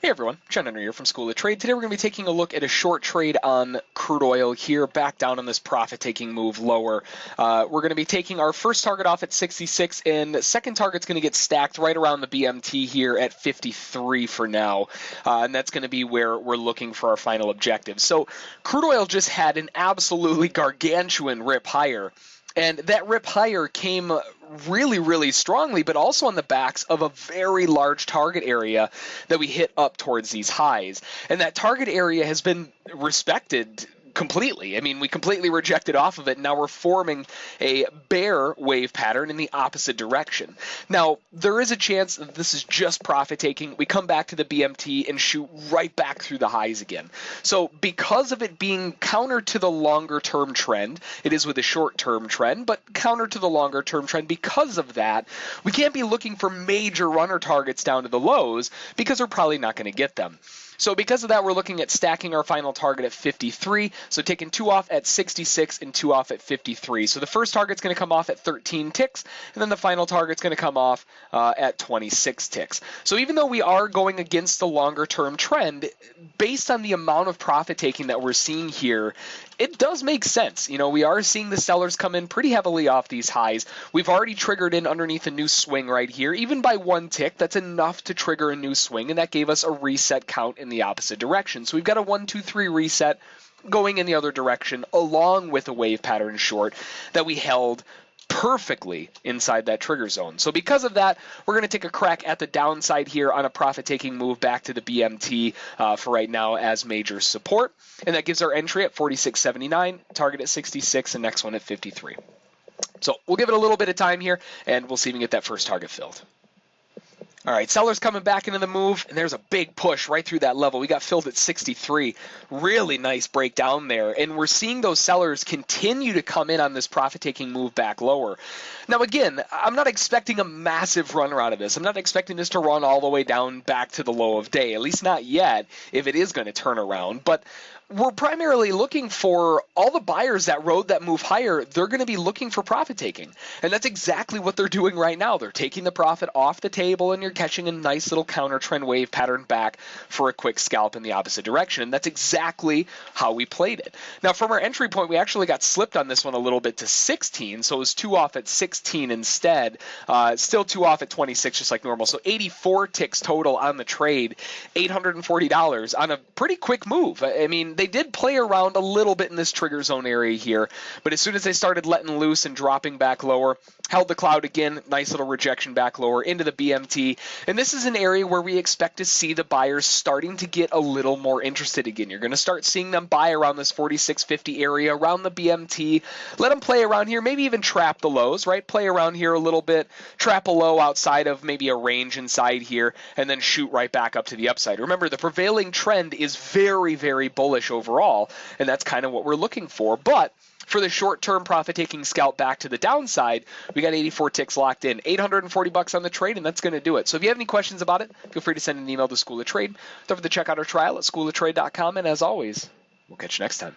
Hey everyone, John Henry here from School of Trade. Today we're going to be taking a look at a short trade on crude oil here, back down on this profit-taking move lower. We're going to be taking our first target off at 66, and the second target's going to get stacked right around the BMT here at 53 for now, and that's going to be where we're looking for our final objective. So crude oil just had an absolutely gargantuan rip higher. And that rip higher came really strongly, but also on the backs of a very large target area that we hit up towards these highs. And that target area has been respected completely. I mean, we completely rejected off of it, and now we're forming a bear wave pattern in the opposite direction. Now, there is a chance that this is just profit-taking. We come back to the BMT and shoot right back through the highs again. So because of it being counter to the longer-term trend, it is with a short-term trend, but counter to the longer-term trend, because of that, we can't be looking for major runner targets down to the lows because we're probably not going to get them. So because of that, we're looking at stacking our final target at 53. So taking 2 off at 66 and 2 off at 53. So the first target's going to come off at 13 ticks, and then the final target's going to come off at 26 ticks. So even though we are going against the longer-term trend, based on the amount of profit taking that we're seeing here, it does make sense. You know, we are seeing the sellers come in pretty heavily off these highs. We've already triggered in underneath a new swing right here. Even by 1 tick, that's enough to trigger a new swing, and that gave us a reset count in the opposite direction. So we've got a 1, 2, 3 reset going in the other direction, along with a wave pattern short that we held perfectly inside that trigger zone. So because of that, we're going to take a crack at the downside here on a profit-taking move back to the BMT for right now as major support. And that gives our entry at 46.79, target at 66, and next one at 53. So we'll give it a little bit of time here, and we'll see if we can get that first target filled. All right, sellers coming back into the move, and there's a big push right through that level. We got filled at 63. Really nice breakdown there, and we're seeing those sellers continue to come in on this profit-taking move back lower. Now, again, I'm not expecting a massive runner out of this. I'm not expecting this to run all the way down back to the low of day, at least not yet, if it is going to turn around. But we're primarily looking for all the buyers that rode that move higher. They're going to be looking for profit taking. And that's exactly what they're doing right now. They're taking the profit off the table, and you're catching a nice little counter trend wave pattern back for a quick scalp in the opposite direction. And that's exactly how we played it. Now, from our entry point, we actually got slipped on this one a little bit to 16. So it was 2 off at 16 instead. Still 2 off at 26, just like normal. So 84 ticks total on the trade, $840 on a pretty quick move. I mean, they did play around a little bit in this trigger zone area here, but as soon as they started letting loose and dropping back lower, held the cloud again, nice little rejection back lower into the BMT. And this is an area where we expect to see the buyers starting to get a little more interested again. You're going to start seeing them buy around this 46.50 area, around the BMT. Let them play around here, maybe even trap the lows, right? Play around here a little bit, trap a low outside of maybe a range inside here, and then shoot right back up to the upside. Remember, the prevailing trend is very bullish overall, and that's kind of what we're looking for. But for the short-term profit-taking scalp back to the downside, we got 84 ticks locked in, $840 on the trade, and that's going to do it. So if you have any questions about it, feel free to send an email to School of Trade. Don't forget to check out our trial at schooloftrade.com, and as always, we'll catch you next time.